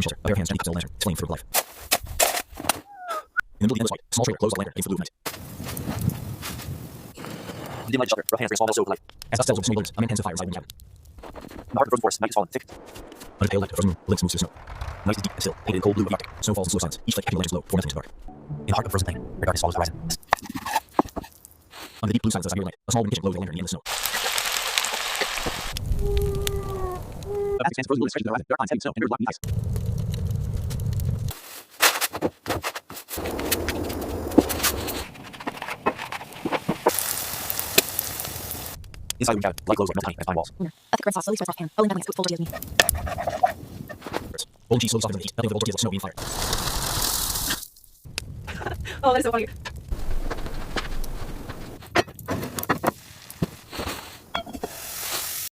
shelter. A pair of hands gently cups the lantern. It's flame through life. In the middle of the endless white, small trailer closed off lantern aims for the blue night. The dim light shelter. Rough hands bring small bells over life. As dust settles over snowy buildings, a man tends to fire inside one cabin. In the heart of the frozen forest, night is fallen, thick. Under the pale light, a frozen moon blinks moves through the snow. Night is deep and still, painted in cold blue of the Arctic. Snow falls in slow silence. Each flake echoing legends low before nothing is dark. In the heart of the frozen plain, where darkness follows the horizon. On the deep blue silence of the Siberian night, a small wind kitchen glows with a lantern in the endless snow. As it stands frozen moon stretches the horizon, dark lines heavy snow and mirrors blocking ice. Inside the cabin, light glows like melted honey as pine walls. A thick red sauce slowly spreads off pan, bubbling down as it puts full tortillas meat. Golden cheese slowly softens under the heat, melting the old tortillas like snow being fired. Oh, that is so funny.